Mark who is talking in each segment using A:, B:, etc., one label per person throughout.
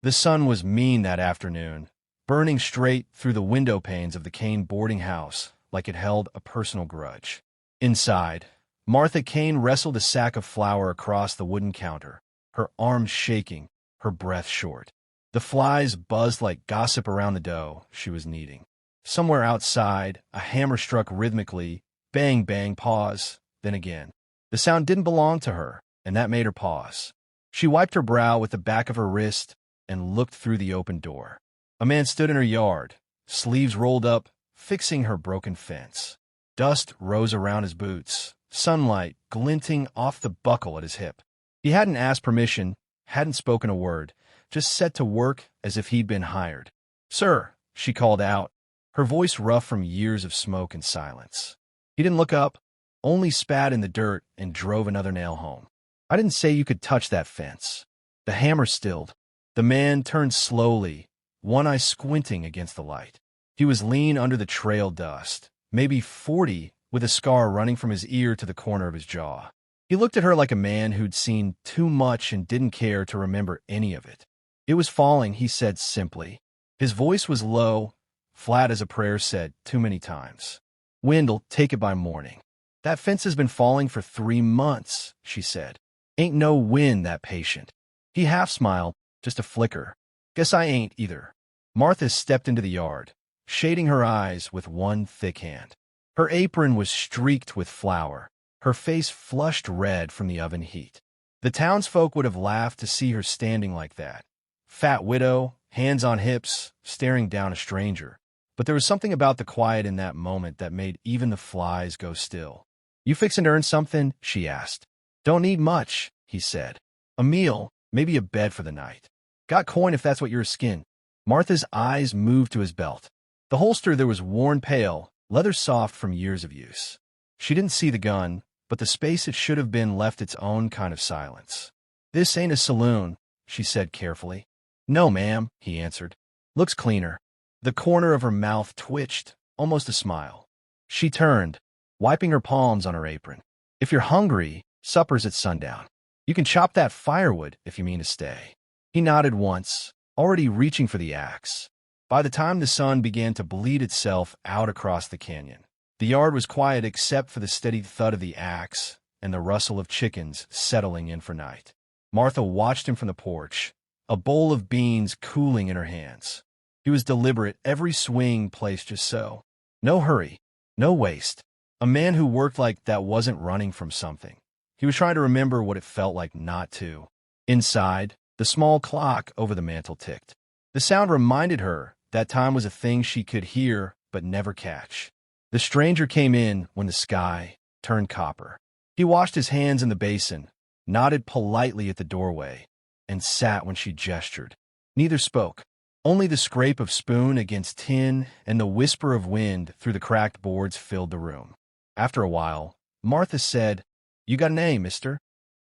A: The sun was mean that afternoon, burning straight through the window panes of the Kane boarding house like it held a personal grudge. Inside, Martha Kane wrestled a sack of flour across the wooden counter, her arms shaking, her breath short. The flies buzzed like gossip around the dough she was kneading. Somewhere outside, a hammer struck rhythmically, bang, bang, pause, then again. The sound didn't belong to her, and that made her pause. She wiped her brow with the back of her wrist and looked through the open door. A man stood in her yard, sleeves rolled up, fixing her broken fence. Dust rose around his boots, sunlight glinting off the buckle at his hip. He hadn't asked permission, hadn't spoken a word, just set to work as if he'd been hired. "Sir," she called out, her voice rough from years of smoke and silence. He didn't look up, only spat in the dirt and drove another nail home. "I didn't say you could touch that fence." The hammer stilled. The man turned slowly, one eye squinting against the light. He was lean under the trail dust, maybe 40, with a scar running from his ear to the corner of his jaw. He looked at her like a man who'd seen too much and didn't care to remember any of it. "It was falling," he said simply. His voice was low, flat as a prayer said too many times. "Wind'll take it by morning." "That fence has been falling for 3 months," she said. "Ain't no wind that patient." He half smiled, just a flicker. "Guess I ain't either." Martha stepped into the yard, shading her eyes with one thick hand. Her apron was streaked with flour, her face flushed red from the oven heat. The townsfolk would have laughed to see her standing like that. Fat widow, hands on hips, staring down a stranger. But there was something about the quiet in that moment that made even the flies go still. "You fixin' to earn something?" she asked. "Don't need much," he said. "A meal, maybe a bed for the night." "Got coin if that's what you're skin." Martha's eyes moved to his belt. The holster there was worn pale, leather soft from years of use. She didn't see the gun, but the space it should have been left its own kind of silence. "This ain't a saloon," she said carefully. "No, ma'am," he answered. "Looks cleaner." The corner of her mouth twitched, almost a smile. She turned, wiping her palms on her apron. "If you're hungry, supper's at sundown. You can chop that firewood if you mean to stay." He nodded once, already reaching for the axe. By the time the sun began to bleed itself out across the canyon, the yard was quiet except for the steady thud of the axe and the rustle of chickens settling in for night. Martha watched him from the porch, a bowl of beans cooling in her hands. He was deliberate, every swing placed just so. No hurry, no waste. A man who worked like that wasn't running from something. He was trying to remember what it felt like not to. Inside, the small clock over the mantel ticked. The sound reminded her that time was a thing she could hear but never catch. The stranger came in when the sky turned copper. He washed his hands in the basin, nodded politely at the doorway, and sat when she gestured. Neither spoke. Only the scrape of spoon against tin and the whisper of wind through the cracked boards filled the room. After a while, Martha said, "You got a name, mister?"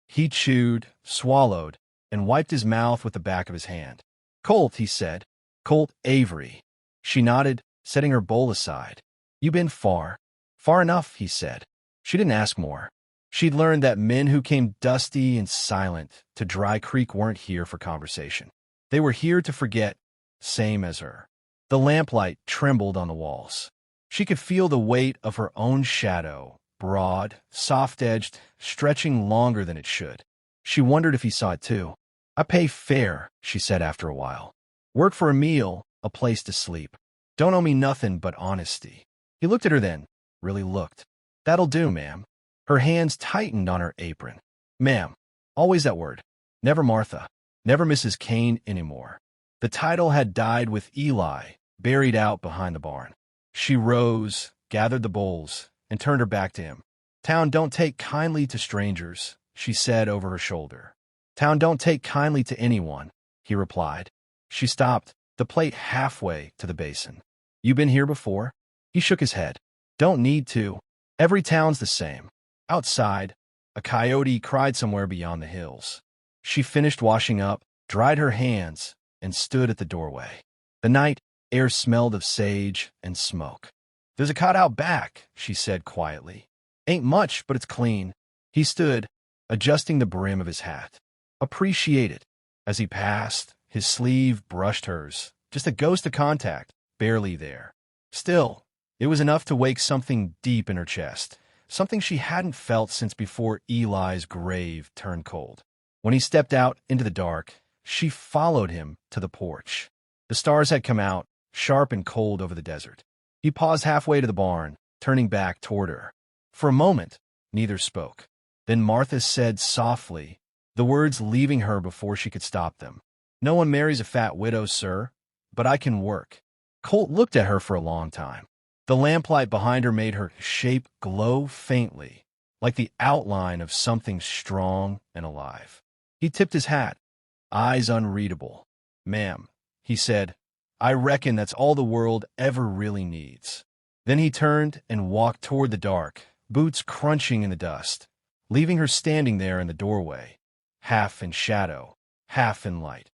A: He chewed, swallowed, and wiped his mouth with the back of his hand. "Colt," he said. "Colt Avery." She nodded, setting her bowl aside. "You been far?" "Far enough," he said. She didn't ask more. She'd learned that men who came dusty and silent to Dry Creek weren't here for conversation. They were here to forget, same as her. The lamplight trembled on the walls. She could feel the weight of her own shadow, broad, soft-edged, stretching longer than it should. She wondered if he saw it too. "I pay fair," she said after a while. "Work for a meal, a place to sleep. Don't owe me nothing but honesty." He looked at her then, really looked. "That'll do, ma'am." Her hands tightened on her apron. "Ma'am." Always that word. Never Martha. Never Mrs. Kane anymore. The title had died with Eli, buried out behind the barn. She rose, gathered the bowls, and turned her back to him. "Town don't take kindly to strangers," she said over her shoulder. "Town don't take kindly to anyone," he replied. She stopped, the plate halfway to the basin. "You been here before?" He shook his head. "Don't need to. Every town's the same." Outside, a coyote cried somewhere beyond the hills. She finished washing up, dried her hands, and stood at the doorway. The night air smelled of sage and smoke. "There's a cot out back," she said quietly. "Ain't much, but it's clean." He stood, adjusting the brim of his hat. "Appreciate it." As he passed, His sleeve brushed hers. Just a ghost of contact, barely there. Still, it was enough to wake something deep in her chest, something she hadn't felt since before Eli's grave turned cold. When he stepped out into the dark, she followed him to the porch. The stars had come out, sharp and cold over the desert. He paused halfway to the barn, turning back toward her. For a moment, neither spoke. Then Martha said softly, the words leaving her before she could stop them. "No one marries a fat widow, sir, but I can work." Colt looked at her for a long time. The lamplight behind her made her shape glow faintly, like the outline of something strong and alive. He tipped his hat, eyes unreadable. "Ma'am," he said, "I reckon that's all the world ever really needs." Then he turned and walked toward the dark, boots crunching in the dust, leaving her standing there in the doorway, half in shadow, half in light,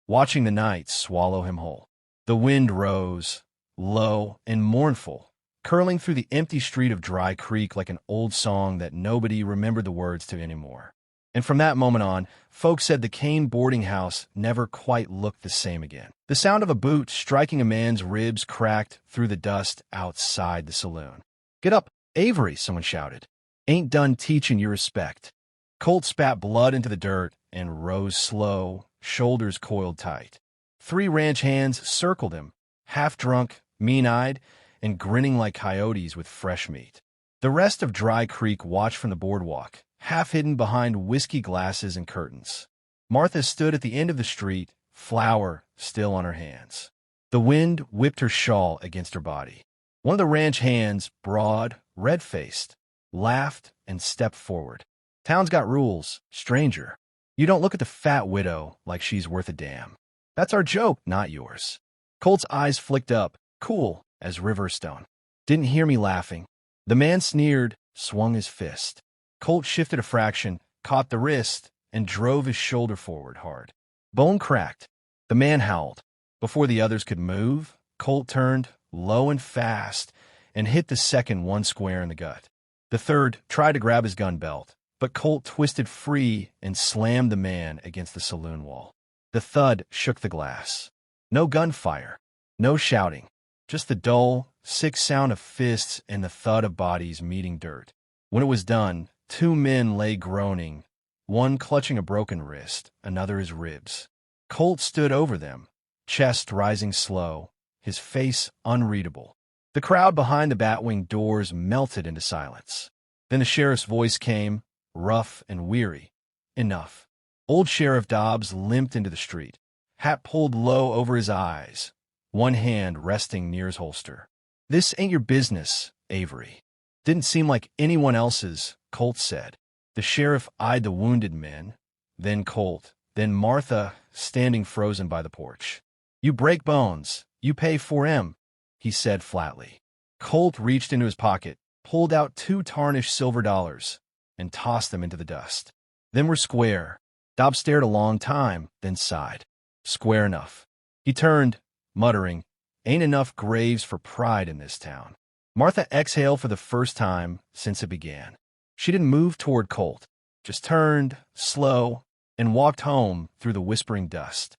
A: watching the night swallow him whole. The wind rose, low and mournful, curling through the empty street of Dry Creek like an old song that nobody remembered the words to anymore. And from that moment on, folks said the Kane boarding house never quite looked the same again. The sound of a boot striking a man's ribs cracked through the dust outside the saloon. "Get up, Avery," someone shouted. "Ain't done teaching you respect." Colt spat blood into the dirt and rose slow, shoulders coiled tight. 3 ranch hands circled him, half-drunk, mean-eyed, and grinning like coyotes with fresh meat. The rest of Dry Creek watched from the boardwalk, half hidden behind whiskey glasses and curtains. Martha stood at the end of the street, flour still on her hands. The wind whipped her shawl against her body. One of the ranch hands, broad, red-faced, laughed and stepped forward. "Town's got rules, stranger. You don't look at the fat widow like she's worth a damn. That's our joke, not yours." Colt's eyes flicked up, cool as Riverstone. "Didn't hear me laughing." The man sneered, swung his fist. Colt shifted a fraction, caught the wrist, and drove his shoulder forward hard. Bone cracked. The man howled. Before the others could move, Colt turned, low and fast, and hit the second one square in the gut. The third tried to grab his gun belt, but Colt twisted free and slammed the man against the saloon wall. The thud shook the glass. No gunfire, no shouting, just the dull, sick sound of fists and the thud of bodies meeting dirt. When it was done, 2 men lay groaning, one clutching a broken wrist, another his ribs. Colt stood over them, chest rising slow, his face unreadable. The crowd behind the batwing doors melted into silence. Then the sheriff's voice came, rough and weary. "Enough." Old Sheriff Dobbs limped into the street, hat pulled low over his eyes, one hand resting near his holster. "This ain't your business, Avery." "Didn't seem like anyone else's," Colt said. The sheriff eyed the wounded men, then Colt, then Martha, standing frozen by the porch. "You break bones, you pay 4M, he said flatly. Colt reached into his pocket, pulled out 2 tarnished silver dollars, and tossed them into the dust. "Them were square." Dobbs stared a long time, then sighed. "Square enough." He turned, muttering, "Ain't enough graves for pride in this town." Martha exhaled for the first time since it began. She didn't move toward Colt, just turned, slow, and walked home through the whispering dust.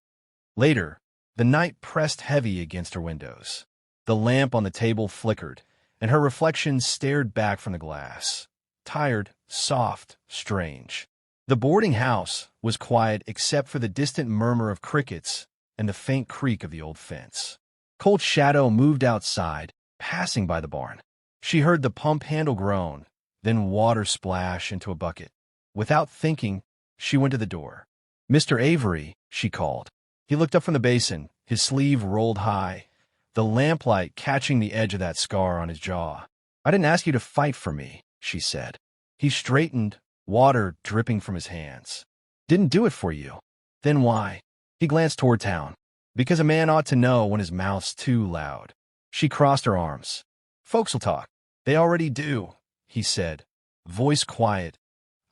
A: Later, the night pressed heavy against her windows. The lamp on the table flickered, and her reflection stared back from the glass. Tired, soft, strange. The boarding house was quiet except for the distant murmur of crickets and the faint creak of the old fence. Colt's shadow moved outside, passing by the barn. She heard the pump handle groan, then water splash into a bucket. Without thinking, she went to the door. "Mr. Avery," she called. He looked up from the basin, his sleeve rolled high, the lamplight catching the edge of that scar on his jaw. "I didn't ask you to fight for me," she said. He straightened, water dripping from his hands. "Didn't do it for you. Then why?" He glanced toward town. "Because a man ought to know when his mouth's too loud." She crossed her arms. "Folks'll talk." "They already do," he said, voice quiet,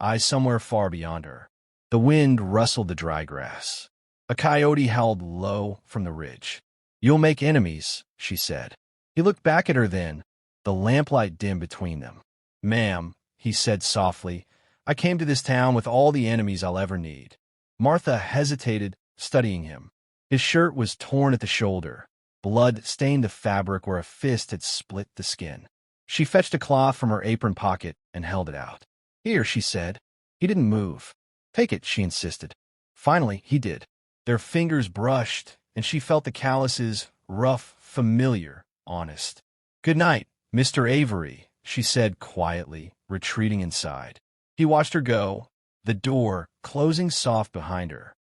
A: eyes somewhere far beyond her. The wind rustled the dry grass. A coyote howled low from the ridge. "You'll make enemies," she said. He looked back at her then, the lamplight dim between them. "Ma'am," he said softly, "I came to this town with all the enemies I'll ever need." Martha hesitated, studying him. His shirt was torn at the shoulder. Blood stained the fabric where a fist had split the skin. She fetched a cloth from her apron pocket and held it out. "Here," she said. He didn't move. "Take it," she insisted. Finally, he did. Their fingers brushed, and she felt the calluses, rough, familiar, honest. "Good night, Mr. Avery," she said quietly, retreating inside. He watched her go, the door closing soft behind her.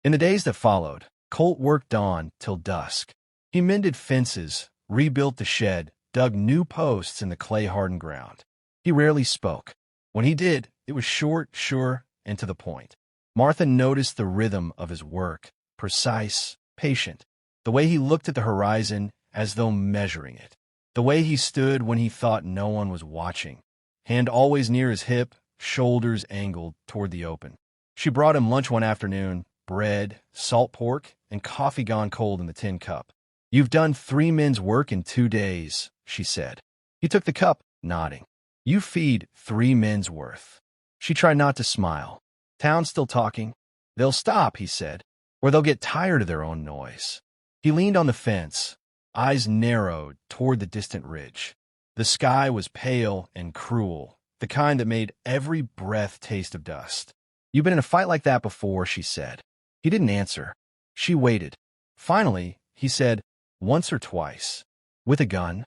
A: In the days that followed, Colt worked on till dusk. He mended fences, rebuilt the shed, dug new posts in the clay-hardened ground. He rarely spoke. When he did, it was short, sure, and to the point. Martha noticed the rhythm of his work, precise, patient, the way he looked at the horizon as though measuring it, the way he stood when he thought no one was watching, hand always near his hip, shoulders angled toward the open. She brought him lunch one afternoon, bread, salt pork, and coffee gone cold in the tin cup. "You've done 3 men's work in 2 days," she said. He took the cup, nodding. "You feed 3 men's worth." She tried not to smile. "Town's still talking." "They'll stop," he said, "or they'll get tired of their own noise." He leaned on the fence, eyes narrowed toward the distant ridge. The sky was pale and cruel, the kind that made every breath taste of dust. "You've been in a fight like that before," she said. He didn't answer. She waited. Finally, he said, "Once or twice." "With a gun?"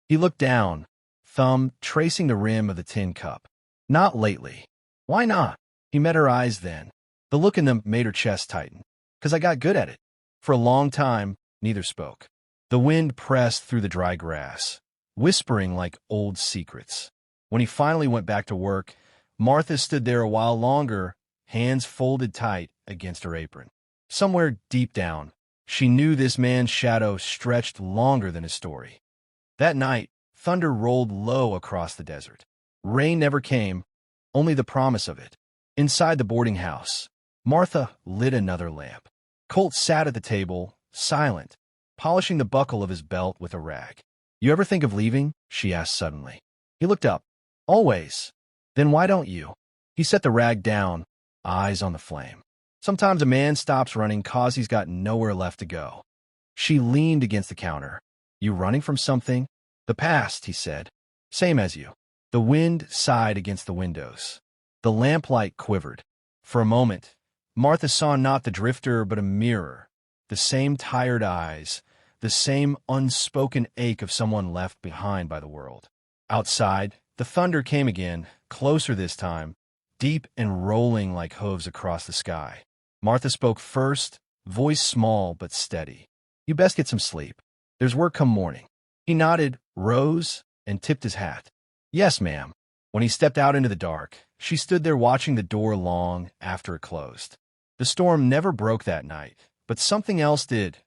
A: He looked down, thumb tracing the rim of the tin cup. "Not lately." "Why not?" He met her eyes then. The look in them made her chest tighten. "'Cause I got good at it." For a long time, neither spoke. The wind pressed through the dry grass, whispering like old secrets. When he finally went back to work, Martha stood there a while longer, hands folded tight against her apron. Somewhere deep down, she knew this man's shadow stretched longer than his story. That night, thunder rolled low across the desert. Rain never came, only the promise of it. Inside the boarding house, Martha lit another lamp. Colt sat at the table, silent, polishing the buckle of his belt with a rag. "You ever think of leaving?" she asked suddenly. He looked up. "Always." "Then why don't you?" He set the rag down, eyes on the flame. "Sometimes a man stops running 'cause he's got nowhere left to go." She leaned against the counter. "You running from something?" "The past," he said. "Same as you." The wind sighed against the windows. The lamplight quivered. For a moment, Martha saw not the drifter but a mirror, the same tired eyes, the same unspoken ache of someone left behind by the world. Outside, the thunder came again, closer this time, deep and rolling like hooves across the sky. Martha spoke first, voice small but steady. "You best get some sleep. There's work come morning." He nodded, rose, and tipped his hat. "Yes, ma'am." When he stepped out into the dark, she stood there watching the door long after it closed. The storm never broke that night, but something else did,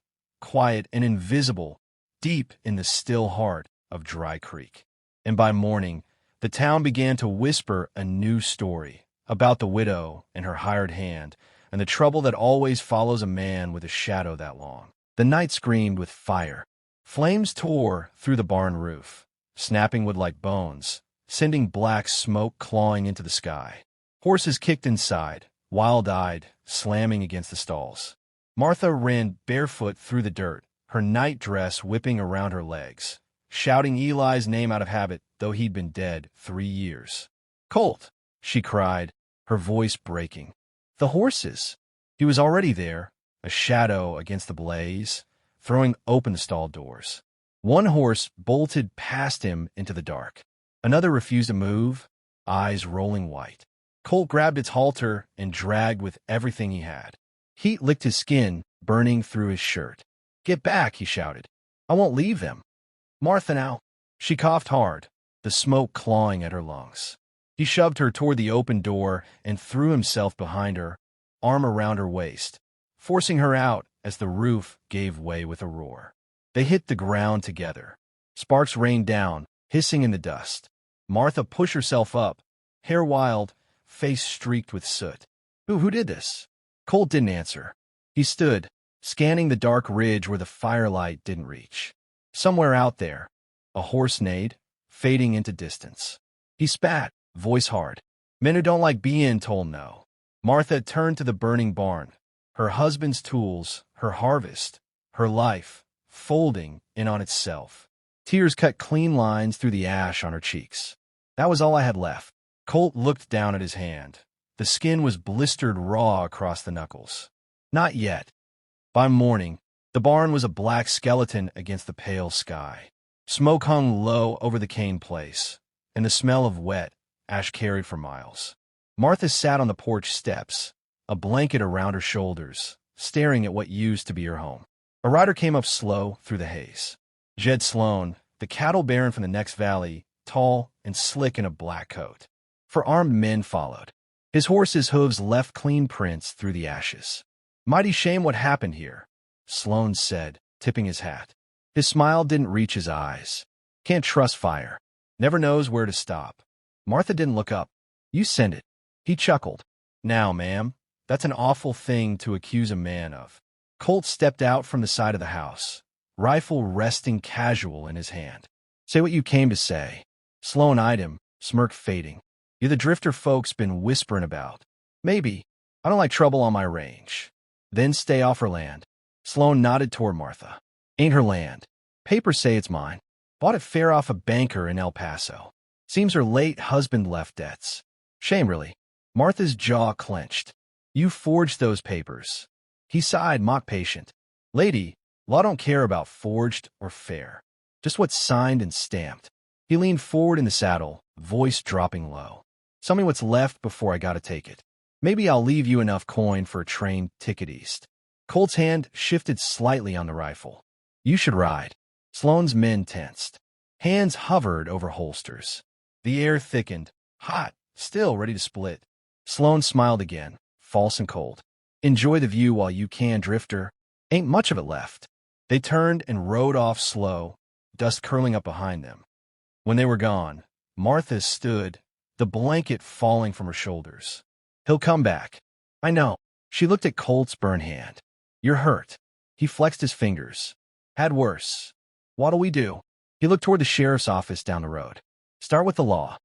A: quiet and invisible, deep in the still heart of Dry Creek. And by morning, the town began to whisper a new story about the widow and her hired hand, and the trouble that always follows a man with a shadow that long. The night screamed with fire. Flames tore through the barn roof, snapping wood like bones, sending black smoke clawing into the sky. Horses kicked inside, wild-eyed, slamming against the stalls. Martha ran barefoot through the dirt, her night dress whipping around her legs, shouting Eli's name out of habit, though he'd been dead 3 years. "Colt!" she cried, her voice breaking. "The horses!" He was already there, a shadow against the blaze, throwing open the stall doors. One horse bolted past him into the dark. Another refused to move, eyes rolling white. Colt grabbed its halter and dragged with everything he had. Heat licked his skin, burning through his shirt. "Get back," he shouted. "I won't leave them." "Martha now." She coughed hard, the smoke clawing at her lungs. He shoved her toward the open door and threw himself behind her, arm around her waist, forcing her out as the roof gave way with a roar. They hit the ground together. Sparks rained down, hissing in the dust. Martha pushed herself up, hair wild, face streaked with soot. Who did this?" Colt didn't answer. He stood, scanning the dark ridge where the firelight didn't reach. Somewhere out there, a horse neighed, fading into distance. He spat, voice hard. "Men who don't like being told no." Martha turned to the burning barn, her husband's tools, her harvest, her life, folding in on itself. Tears cut clean lines through the ash on her cheeks. That was all I had left. Colt looked down at his hand. The skin was blistered raw across the knuckles. Not yet. By morning, the barn was a black skeleton against the pale sky. Smoke hung low over the Kane place, and the smell of wet ash carried for miles. Martha sat on the porch steps, a blanket around her shoulders, staring at what used to be her home. A rider came up slow through the haze. Jed Sloan, the cattle baron from the next valley, tall and slick in a black coat. 4 armed men followed. His horse's hooves left clean prints through the ashes. "Mighty shame what happened here," Sloan said, tipping his hat. His smile didn't reach his eyes. "Can't trust fire. Never knows where to stop." Martha didn't look up. "You sent it." He chuckled. "Now, ma'am, that's an awful thing to accuse a man of." Colt stepped out from the side of the house, rifle resting casual in his hand. "Say what you came to say." Sloan eyed him, smirk fading. "You're the drifter folks been whispering about." "Maybe. I don't like trouble on my range." "Then stay off her land." Sloan nodded toward Martha. "Ain't her land. Papers say it's mine. Bought it fair off a banker in El Paso. Seems her late husband left debts. Shame, really." Martha's jaw clenched. "You forged those papers." He sighed, mock patient. "Lady, law don't care about forged or fair. Just what's signed and stamped." He leaned forward in the saddle, voice dropping low. "Tell me what's left before I gotta take it. Maybe I'll leave you enough coin for a train ticket east." Colt's hand shifted slightly on the rifle. "You should ride." Sloan's men tensed. Hands hovered over holsters. The air thickened, hot, still ready to split. Sloan smiled again, false and cold. "Enjoy the view while you can, drifter. Ain't much of it left." They turned and rode off slow, dust curling up behind them. When they were gone, Martha stood, the blanket falling from her shoulders. "He'll come back." "I know." She looked at Colt's burned hand. "You're hurt." He flexed his fingers. "Had worse." "What'll we do?" He looked toward the sheriff's office down the road. "Start with the law."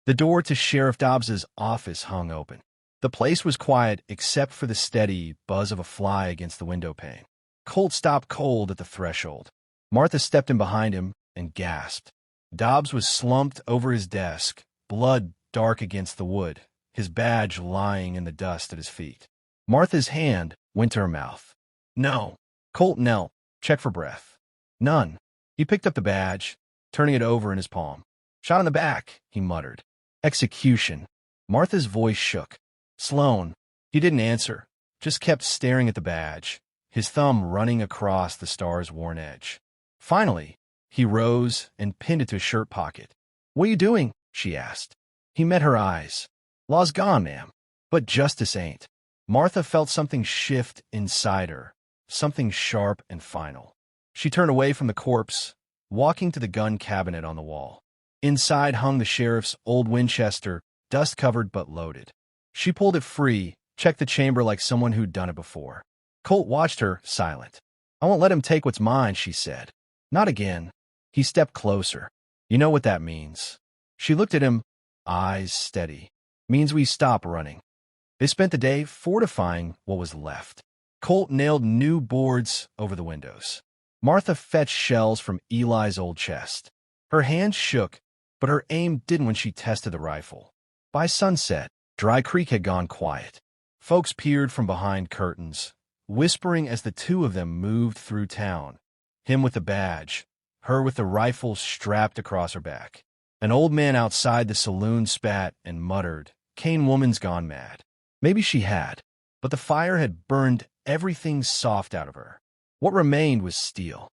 A: The door to Sheriff Dobbs's office hung open. The place was quiet except for the steady buzz of a fly against the window pane. Colt stopped cold at the threshold. Martha stepped in behind him and gasped. Dobbs was slumped over his desk, blood dark against the wood, his badge lying in the dust at his feet. Martha's hand went to her mouth. "No." Colt knelt, checked for breath. "None." He picked up the badge, turning it over in his palm. "Shot in the back," he muttered. "Execution." Martha's voice shook. "Sloan." He didn't answer, just kept staring at the badge, his thumb running across the star's worn edge. Finally, he rose and pinned it to his shirt pocket. "What are you doing?" she asked. He met her eyes. "Law's gone, ma'am. But justice ain't." Martha felt something shift inside her, something sharp and final. She turned away from the corpse, walking to the gun cabinet on the wall. Inside hung the sheriff's old Winchester, dust-covered but loaded. She pulled it free, checked the chamber like someone who'd done it before. Colt watched her, silent. "I won't let him take what's mine," she said. "Not again." He stepped closer. "You know what that means." She looked at him, eyes steady. "Means we stop running." They spent the day fortifying what was left. Colt nailed new boards over the windows. Martha fetched shells from Eli's old chest. Her hands shook, but her aim didn't when she tested the rifle. By sunset, Dry Creek had gone quiet. Folks peered from behind curtains, whispering as the two of them moved through town, him with the badge, her with the rifle strapped across her back. An old man outside the saloon spat and muttered, "Kane woman's gone mad." Maybe she had, but the fire had burned everything soft out of her. What remained was steel.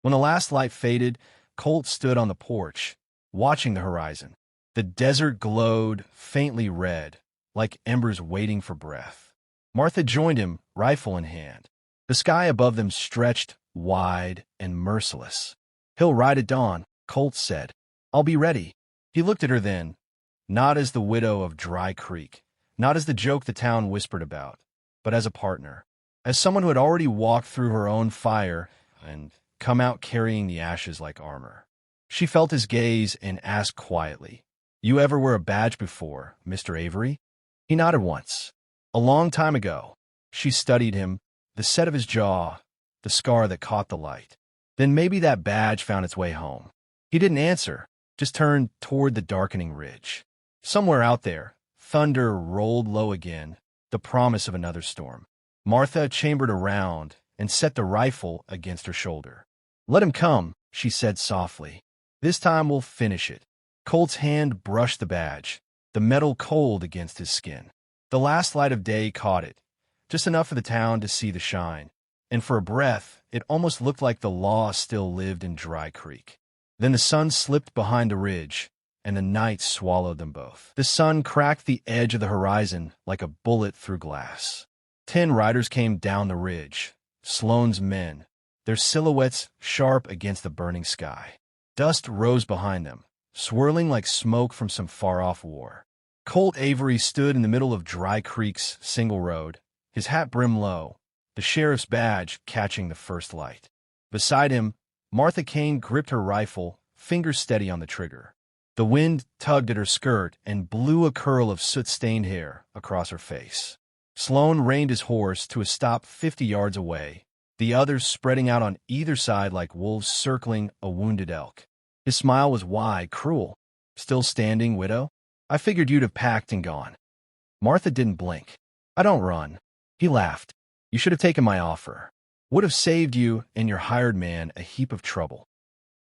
A: When the last light faded, Colt stood on the porch, watching the horizon. The desert glowed faintly red, like embers waiting for breath. Martha joined him, rifle in hand. The sky above them stretched wide and merciless. "He'll ride at dawn," Colt said. "I'll be ready." He looked at her then, not as the widow of Dry Creek, not as the joke the town whispered about, but as a partner, as someone who had already walked through her own fire and come out carrying the ashes like armor. She felt his gaze and asked quietly, "You ever wear a badge before, Mr. Avery?" He nodded once. "A long time ago." She studied him, the set of his jaw, the scar that caught the light. Then maybe that badge found its way home. He didn't answer, just turned toward the darkening ridge. Somewhere out there, thunder rolled low again, the promise of another storm. Martha chambered around and set the rifle against her shoulder. "Let him come," she said softly. "This time we'll finish it." Colt's hand brushed the badge, the metal cold against his skin. The last light of day caught it, just enough for the town to see the shine, and for a breath, it almost looked like the law still lived in Dry Creek. Then the sun slipped behind the ridge, and the night swallowed them both. The sun cracked the edge of the horizon like a bullet through glass. 10 riders came down the ridge, Sloane's men, their silhouettes sharp against the burning sky. Dust rose behind them, swirling like smoke from some far-off war. Colt Avery stood in the middle of Dry Creek's single road, his hat brim low, the sheriff's badge catching the first light. Beside him, Martha Kane gripped her rifle, fingers steady on the trigger. The wind tugged at her skirt and blew a curl of soot-stained hair across her face. Sloane reined his horse to a stop 50 yards away, the others spreading out on either side like wolves circling a wounded elk. His smile was wide, cruel. "Still standing, widow? I figured you'd have packed and gone." Martha didn't blink. "I don't run." He laughed. "You should have taken my offer. Would have saved you and your hired man a heap of trouble."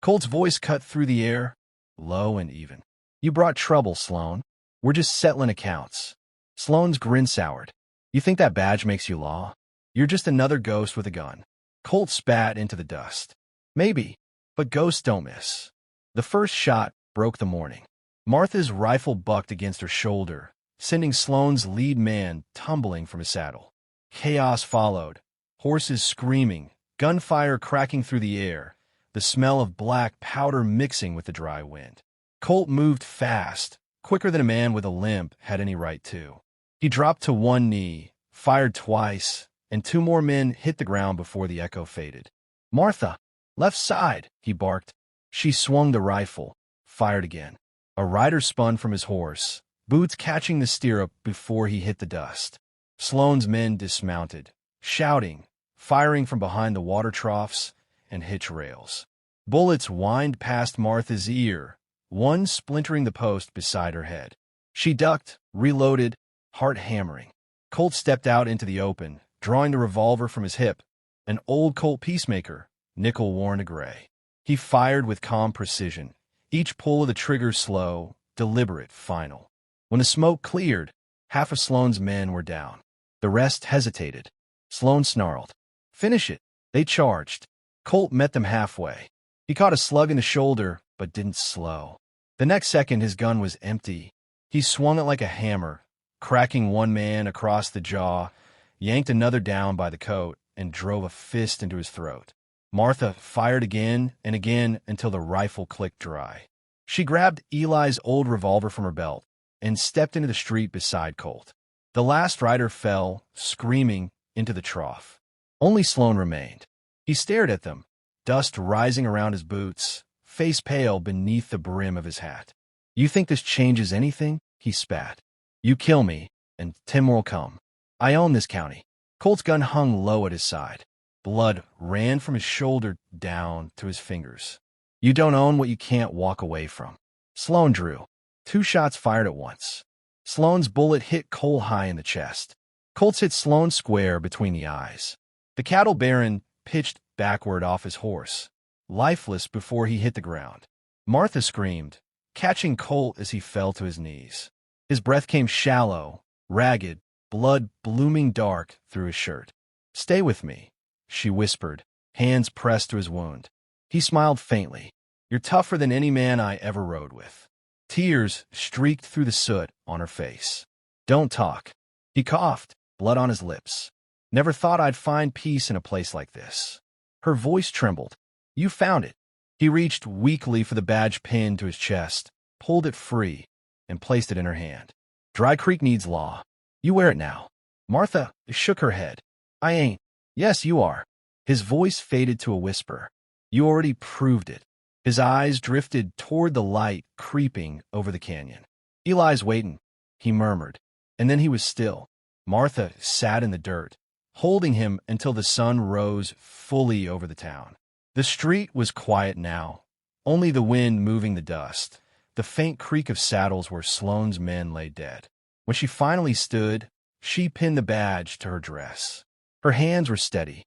A: Colt's voice cut through the air, low and even. "You brought trouble, Sloane. We're just settling accounts." Sloane's grin soured. "You think that badge makes you law? You're just another ghost with a gun." Colt spat into the dust. "Maybe, but ghosts don't miss." The first shot broke the morning. Martha's rifle bucked against her shoulder, sending Sloane's lead man tumbling from his saddle. Chaos followed, horses screaming, gunfire cracking through the air, the smell of black powder mixing with the dry wind. Colt moved fast, quicker than a man with a limp had any right to. He dropped to one knee, fired twice, and 2 more men hit the ground before the echo faded. "Martha! Left side!" he barked. She swung the rifle, fired again. A rider spun from his horse, boots catching the stirrup before he hit the dust. Sloane's men dismounted, shouting, firing from behind the water troughs and hitch rails. Bullets whined past Martha's ear, one splintering the post beside her head. She ducked, reloaded, heart hammering. Colt stepped out into the open, drawing the revolver from his hip, an old Colt Peacemaker, nickel worn to gray. He fired with calm precision, each pull of the trigger slow, deliberate, final. When the smoke cleared, half of Sloane's men were down. The rest hesitated. Sloane snarled, "Finish it!" They charged. Colt met them halfway. He caught a slug in the shoulder, but didn't slow. The next second, his gun was empty. He swung it like a hammer, cracking one man across the jaw, yanked another down by the coat, and drove a fist into his throat. Martha fired again and again until the rifle clicked dry. She grabbed Eli's old revolver from her belt and stepped into the street beside Colt. The last rider fell, screaming, into the trough. Only Sloane remained. He stared at them, dust rising around his boots, face pale beneath the brim of his hat. "You think this changes anything?" he spat. "You kill me, and 10 more will come. I own this county." Colt's gun hung low at his side. Blood ran from his shoulder down to his fingers. "You don't own what you can't walk away from." Sloane drew. 2 shots fired at once. Sloane's bullet hit Cole high in the chest. Colt's hit Sloane square between the eyes. The cattle baron pitched backward off his horse, lifeless before he hit the ground. Martha screamed, catching Colt as he fell to his knees. His breath came shallow, ragged, blood blooming dark through his shirt. "Stay with me," she whispered, hands pressed to his wound. He smiled faintly. "You're tougher than any man I ever rode with." Tears streaked through the soot on her face. "Don't talk." He coughed, blood on his lips. "Never thought I'd find peace in a place like this." Her voice trembled. "You found it." He reached weakly for the badge pinned to his chest, pulled it free, and placed it in her hand. "Dry Creek needs law. You wear it now." Martha shook her head. "I ain't." "Yes, you are." His voice faded to a whisper. "You already proved it." His eyes drifted toward the light creeping over the canyon. "Eli's waiting," he murmured, and then he was still. Martha sat in the dirt, holding him until the sun rose fully over the town. The street was quiet now, only the wind moving the dust, the faint creak of saddles where Sloane's men lay dead. When she finally stood, she pinned the badge to her dress. Her hands were steady.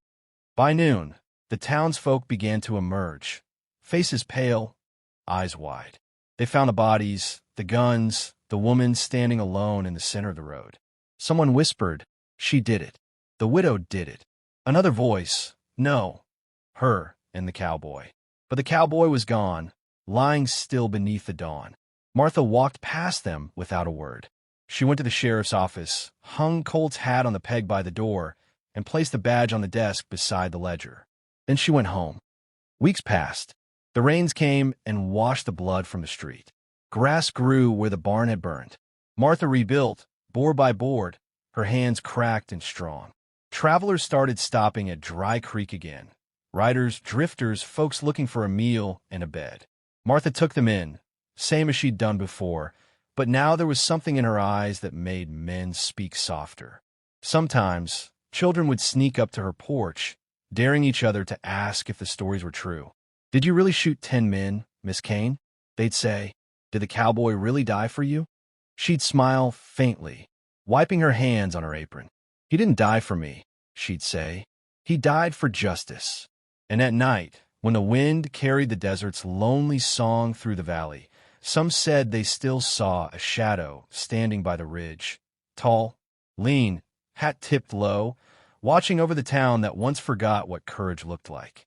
A: By noon, the townsfolk began to emerge, faces pale, eyes wide. They found the bodies, the guns, the woman standing alone in the center of the road. Someone whispered, "She did it. The widow did it." Another voice, "No, her and the cowboy." But the cowboy was gone, lying still beneath the dawn. Martha walked past them without a word. She went to the sheriff's office, hung Colt's hat on the peg by the door, and placed the badge on the desk beside the ledger. Then she went home. Weeks passed. The rains came and washed the blood from the street. Grass grew where the barn had burned. Martha rebuilt, board by board, her hands cracked and strong. Travelers started stopping at Dry Creek again. Riders, drifters, folks looking for a meal and a bed. Martha took them in, same as she'd done before, but now there was something in her eyes that made men speak softer. Sometimes, children would sneak up to her porch, daring each other to ask if the stories were true. "Did you really shoot 10 men, Miss Kane?" They'd say. "Did the cowboy really die for you?" She'd smile faintly, wiping her hands on her apron. "He didn't die for me," she'd say. "He died for justice." And at night, when the wind carried the desert's lonely song through the valley, some said they still saw a shadow standing by the ridge, tall, lean, hat tipped low, watching over the town that once forgot what courage looked like.